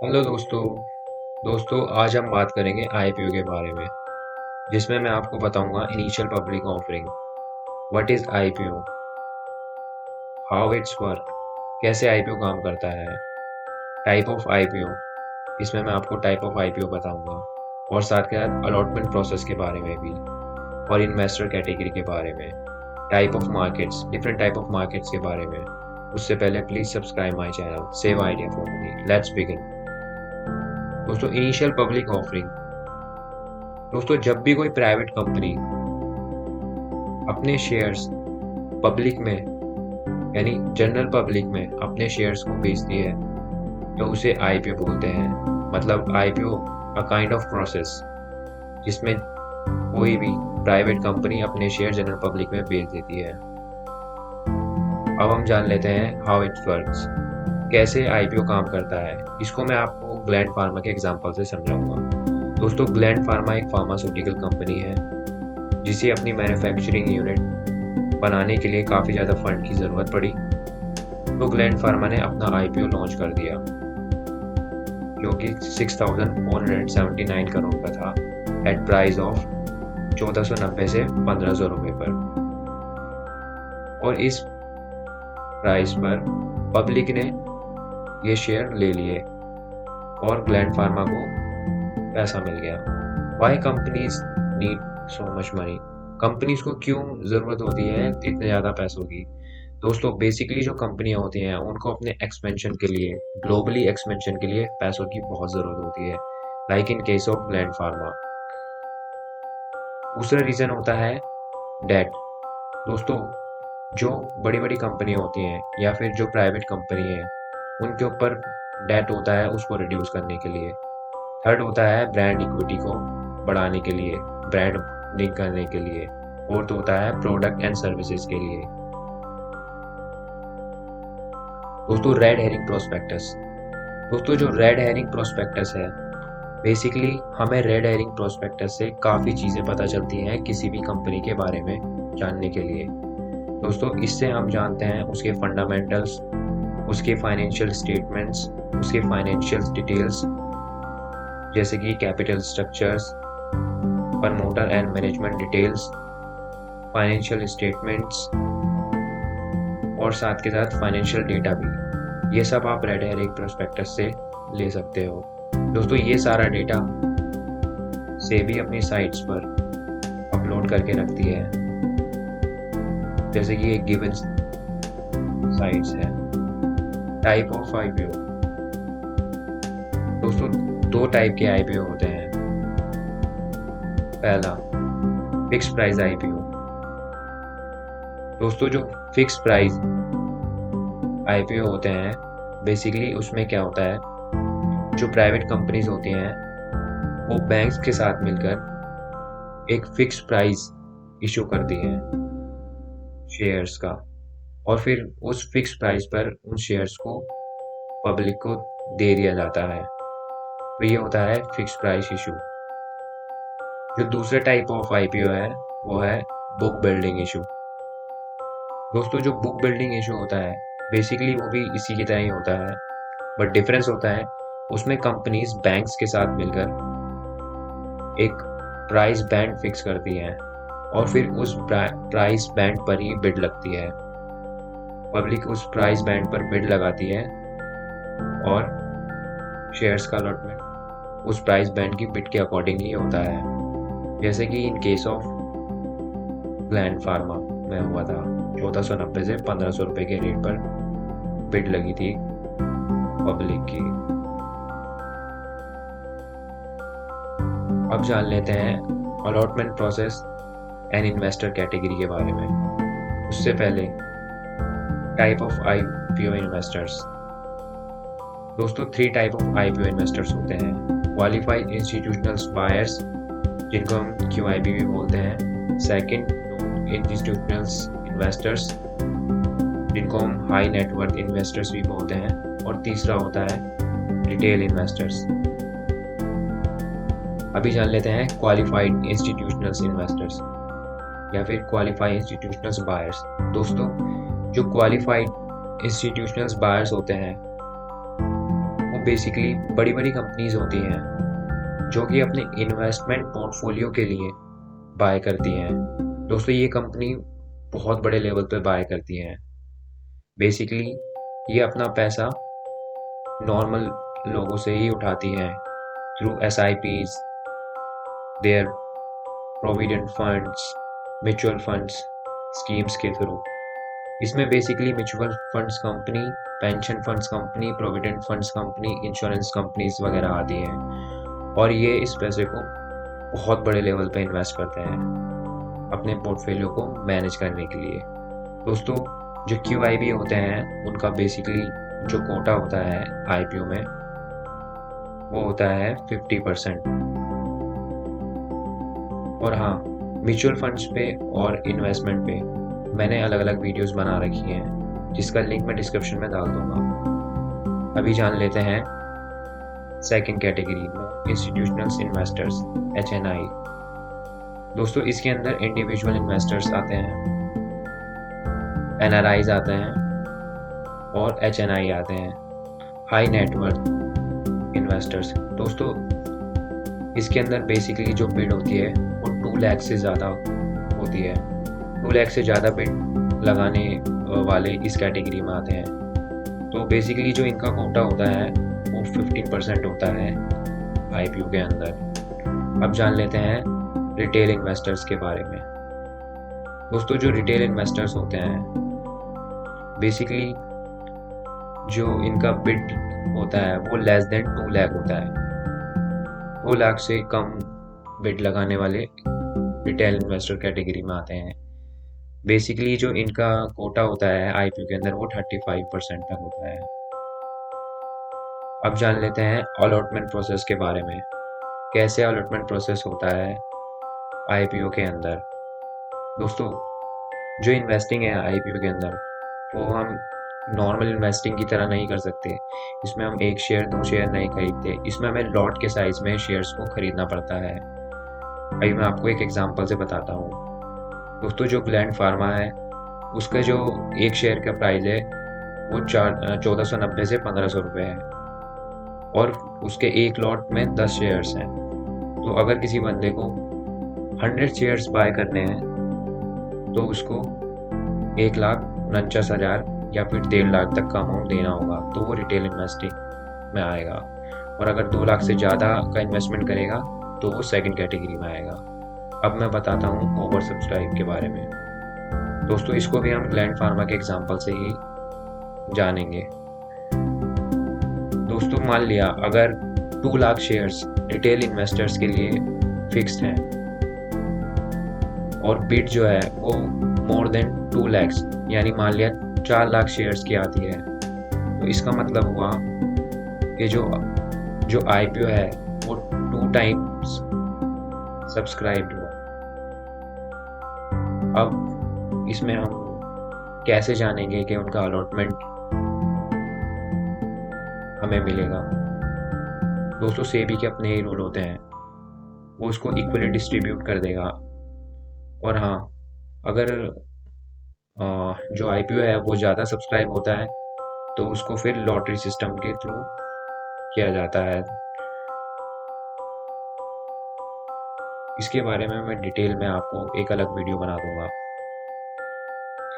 Hello दोस्तों आज हम बात करेंगे आईपीओ के बारे में जिसमें मैं आपको बताऊंगा initial public offering. What is IPO, how it's work, कैसे आईपीओ काम करता है, टाइप ऑफ आईपीओ, इसमें मैं आपको टाइप ऑफ आईपीओ बताऊंगा और साथ के साथ अलॉटमेंट प्रोसेस के बारे में भी और इन्वेस्टर कैटेगरी के बारे में, type of markets, different type of markets के बारे में। उससे पहले please subscribe my channel, save idea for me. Let's begin. दोस्तों, इनिशियल पब्लिक ऑफरिंग। दोस्तों, जब भी कोई प्राइवेट कंपनी अपने शेयर्स पब्लिक में यानी जनरल पब्लिक में अपने शेयर्स को बेचती है तो उसे आईपीओ बोलते हैं। मतलब IPO a kind of process जिसमें कोई भी प्राइवेट कंपनी अपने शेयर जनरल पब्लिक में बेच देती है। अब हम जान लेते हैं हाउ इट वर्क्स, कैसे आईपीओ काम करता है। इसको मैं आपको ग्लैंड फार्मा के एग्जांपल से समझाऊंगा। दोस्तों, ग्लैंड फार्मा एक फार्मास्यूटिकल कंपनी है जिसे अपनी मैन्युफैक्चरिंग यूनिट बनाने के लिए काफ़ी ज़्यादा फंड की ज़रूरत पड़ी, तो ग्लैंड फार्मा ने अपना आईपीओ लॉन्च कर दिया जो कि 6,479 करोड़ का था एट प्राइस ऑफ 1490 से 1500 रुपये पर। और इस प्राइस पर पब्लिक ने ये शेयर ले लिए और ग्लैंड फार्मा को पैसा मिल गया। Why companies need so much money, companies को क्यों ज़रूरत होती है इतने ज़्यादा पैसों की। दोस्तों, बेसिकली जो कंपनियां होती हैं उनको अपने एक्सपेंशन के लिए, ग्लोबली एक्सपेंशन के लिए पैसों की बहुत ज़रूरत होती है, like in case of gland pharma. दूसरा रीज़न होता है डेट। दोस्तों, जो बड़ी बड़ी कंपनियां होती हैं या फिर जो प्राइवेट कंपनी है उनके ऊपर डेट होता है उसको रिड्यूस करने के लिए। थर्ड होता है ब्रांड इक्विटी को बढ़ाने के लिए, ब्रांड बिल्डिंग करने के लिए। फोर्थ होता है प्रोडक्ट एंड सर्विसेज के लिए। दोस्तों, रेड हेरिंग प्रोस्पेक्टस। दोस्तों, जो रेड हेरिंग प्रोस्पेक्टस है, बेसिकली हमें रेड हेरिंग प्रोस्पेक्टस से काफ़ी चीज़ें पता चलती हैं किसी भी कंपनी के बारे में जानने के लिए। दोस्तों, इससे हम जानते हैं उसके फंडामेंटल्स, उसके फाइनेंशियल स्टेटमेंट्स, उसके फाइनेंशियल डिटेल्स जैसे कि capital structures, promoter and management details, financial statements और साथ के साथ फाइनेंशियल डेटा भी। ये सब आप रेड हेरिंग प्रोस्पेक्टस से ले सकते हो। दोस्तों, ये सारा डेटा सेबी अपनी साइट्स पर अपलोड करके रखती है, जैसे कि एक गिवन साइट्स है। Type of IPO. दोस्तों, दो टाइप के आईपीओ होते हैं। पहला, फिक्स प्राइस आईपीओ। दोस्तों, जो फिक्स प्राइस आईपीओ होते हैं, बेसिकली उसमें क्या होता है, जो प्राइवेट कंपनीज होती हैं वो बैंक्स के साथ मिलकर एक फिक्स प्राइस इशू करती हैं शेयर्स का, और फिर उस फिक्स प्राइस पर उन शेयर्स को पब्लिक को दे दिया जाता है। तो ये होता है फिक्स प्राइस इशू। जो दूसरा टाइप ऑफ आईपीओ है वो है बुक बिल्डिंग इशू। दोस्तों, जो बुक बिल्डिंग इशू होता है, बेसिकली वो भी इसी की तरह ही होता है, बट डिफरेंस होता है उसमें कंपनीज बैंक्स के साथ मिलकर एक प्राइस बैंड फिक्स करती हैं और फिर उस प्राइस बैंड पर ही बिड लगती है। पब्लिक उस प्राइस बैंड पर बिड लगाती है और शेयर्स का अलॉटमेंट उस प्राइस बैंड की बिड के अकॉर्डिंग ही होता है, जैसे कि in case of gland pharma में हुआ था। 1490 से 1500 रुपये के रेट पर बिड लगी थी पब्लिक की। अब जान लेते हैं allotment process and investor category के बारे में। उससे पहले टाइप ऑफ आईपीओ इन्वेस्टर्स। दोस्तों, 3 टाइप ऑफ आईपीओ इन्वेस्टर्स होते हैं। क्वालिफाइड इंस्टीट्यूशनल बायर्स, जिनको हम क्यूआईबी भी बोलते हैं। सेकंड, इंस्टीट्यूशनल इन्वेस्टर्स, जिनको हम हाई नेटवर्थ इन्वेस्टर्स भी बोलते हैं। और तीसरा होता है रिटेल इन्वेस्टर्स। अभी जान लेते हैं क्वालिफाइड इंस्टीट्यूशनल इन्वेस्टर्स या फिर क्वालिफाइड इंस्टीट्यूशनल बायर्स। दोस्तों, जो क्वालिफाइड इंस्टीट्यूशनल बायर्स होते हैं वो बेसिकली बड़ी बड़ी कंपनीज होती हैं जो कि अपने इन्वेस्टमेंट पोर्टफोलियो के लिए बाय करती हैं। दोस्तों ये कंपनी बहुत बड़े लेवल पे बाय करती हैं। बेसिकली ये अपना पैसा नॉर्मल लोगों से ही उठाती हैं through SIPs, their provident funds, mutual funds schemes के थ्रू। इसमें basically mutual funds company, pension funds company, provident funds company, insurance companies वगैरह आती हैं और ये इस पैसे को बहुत बड़े लेवल पे इन्वेस्ट करते हैं अपने पोर्टफोलियो को मैनेज करने के लिए। दोस्तों जो QIB होते हैं उनका बेसिकली जो कोटा होता है IPO में वो होता है 50%। और हाँ, म्यूचुअल फंड्स पे और इन्वेस्टमेंट पे मैंने अलग अलग वीडियोस बना रखी हैं जिसका लिंक मैं डिस्क्रिप्शन में डाल दूंगा। अभी जान लेते हैं सेकंड कैटेगरी में, इंस्टीट्यूशनल इन्वेस्टर्स HNI। दोस्तों इसके अंदर इंडिविजुअल इन्वेस्टर्स आते हैं, NRIs आते हैं और HNI आते हैं, हाई नेटवर्थ इन्वेस्टर्स। दोस्तों इसके अंदर बेसिकली जो बिड होती है वो 2 लाख से ज़्यादा होती है। 2 लाख से ज़्यादा बिड लगाने वाले इस कैटेगरी में आते हैं। तो बेसिकली जो इनका कोटा होता है वो 15% होता है IPO के अंदर। अब जान लेते हैं रिटेल इन्वेस्टर्स के बारे में। दोस्तों जो रिटेल इन्वेस्टर्स होते हैं बेसिकली जो इनका बिड होता है वो लेस देन 2 लाख होता है। 2 लाख से कम बिड लगाने वाले रिटेल इन्वेस्टर कैटेगरी में आते हैं। बेसिकली जो इनका कोटा होता है IPO के अंदर वो 35% तक होता है। अब जान लेते हैं अलॉटमेंट प्रोसेस के बारे में, कैसे अलॉटमेंट प्रोसेस होता है IPO के अंदर। दोस्तों जो इन्वेस्टिंग है IPO के अंदर वो हम नॉर्मल इन्वेस्टिंग की तरह नहीं कर सकते। इसमें हम 1 शेयर 2 शेयर नहीं खरीदते, इसमें हमें लॉट के साइज में शेयर्स को खरीदना पड़ता है। अभी मैं आपको एक एग्जांपल से बताता हूँ। दोस्तों जो ग्लैंड फार्मा है उसका जो 1 शेयर का प्राइस है वो 1490 से 1500 रुपये है और उसके एक लॉट में 10 शेयर्स हैं। तो अगर किसी बंदे को 100 शेयर्स बाय करने हैं तो उसको 1,49,000 या फिर 1.5 लाख तक का अमाउंट देना होगा, तो वो रिटेल इन्वेस्टिंग में आएगा। और अगर 2 लाख से ज़्यादा का इन्वेस्टमेंट करेगा तो वो सेकंड कैटेगरी में आएगा। अब मैं बताता हूँ ओवर सब्सक्राइब के बारे में। दोस्तों इसको भी हम ग्लैंड फार्मा के एग्जांपल से ही जानेंगे। दोस्तों मान लिया अगर 2 लाख शेयर्स रिटेल इन्वेस्टर्स के लिए फिक्स्ड हैं और बिड जो है वो मोर देन 2 lakhs यानी मान लिया 4 लाख शेयर्स की आती है, तो इसका मतलब हुआ कि जो IPO है वो 2 टाइम्स सब्सक्राइब्ड हुआ। अब इसमें हम कैसे जानेंगे कि उनका अलॉटमेंट हमें मिलेगा। दोस्तों सेबी के अपने ही रूल होते हैं, वो उसको इक्वली डिस्ट्रीब्यूट कर देगा। और हाँ, अगर जो IPO है वो ज़्यादा सब्सक्राइब होता है तो उसको फिर लॉटरी सिस्टम के थ्रू किया जाता है। इसके बारे में मैं डिटेल में आपको एक अलग वीडियो बना दूंगा।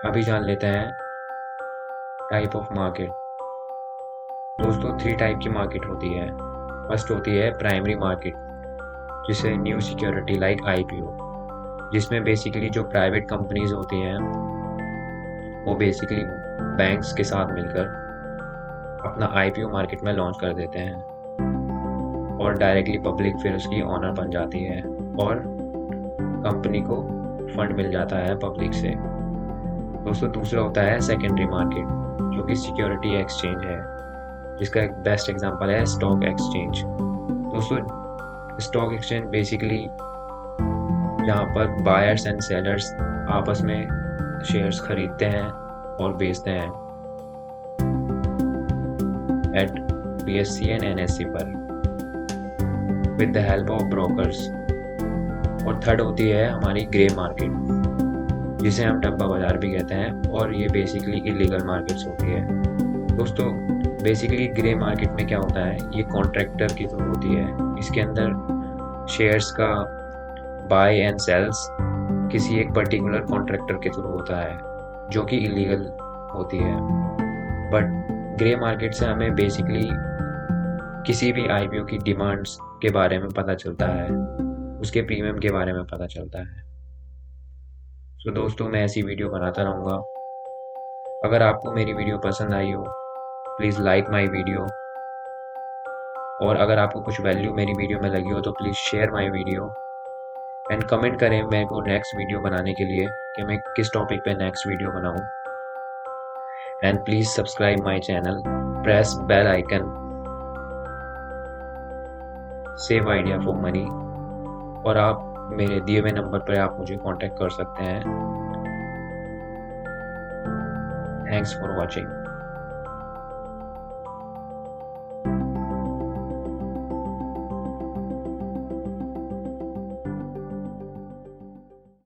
अभी जान लेते हैं टाइप ऑफ मार्केट। दोस्तों 3 टाइप की मार्केट होती है। फर्स्ट होती है प्राइमरी मार्केट, जिसे न्यू सिक्योरिटी लाइक IPO, जिसमें बेसिकली जो प्राइवेट कंपनीज होती हैं वो बेसिकली बैंक्स के साथ मिलकर अपना IPO मार्केट में लॉन्च कर देते हैं और डायरेक्टली पब्लिक फिर उसकी ऑनर बन जाती है और कंपनी को फंड मिल जाता है पब्लिक से। दोस्तों दूसरा होता है सेकेंडरी मार्केट, जो कि सिक्योरिटी एक्सचेंज है, जिसका एक बेस्ट एग्जांपल है स्टॉक एक्सचेंज। दोस्तों स्टॉक एक्सचेंज बेसिकली यहाँ पर बायर्स एंड सेलर्स आपस में शेयर्स खरीदते हैं और बेचते हैं एट BSE एंड NSE पर with the help of brokers. और थर्ड होती है हमारी ग्रे मार्केट, जिसे हम डब्बा बाजार भी कहते हैं, और ये बेसिकली इलीगल मार्केट्स होती है। दोस्तों बेसिकली ग्रे मार्केट में क्या होता है, ये कॉन्ट्रैक्टर की थ्रू होती है। इसके अंदर शेयर्स का बाय एंड सेल्स किसी एक पर्टिकुलर कॉन्ट्रैक्टर के थ्रू होता है, जो कि इलीगल होती है। बट ग्रे मार्केट से हमें बेसिकली किसी भी आईपीओ की डिमांड्स के बारे में पता चलता है, उसके प्रीमियम के बारे में पता चलता है। सो दोस्तों, मैं ऐसी वीडियो बनाता रहूँगा। अगर आपको मेरी वीडियो पसंद आई हो, प्लीज़ लाइक माई वीडियो, और अगर आपको कुछ वैल्यू मेरी वीडियो में लगी हो तो please share my video and comment करें मेरे को नेक्स्ट वीडियो बनाने के लिए कि मैं किस टॉपिक पे नेक्स्ट वीडियो बनाऊं। And please subscribe my channel, press bell icon, save idea for money, और आप मेरे दिए हुए नंबर पर आप मुझे कांटेक्ट कर सकते हैं। Thanks for watching.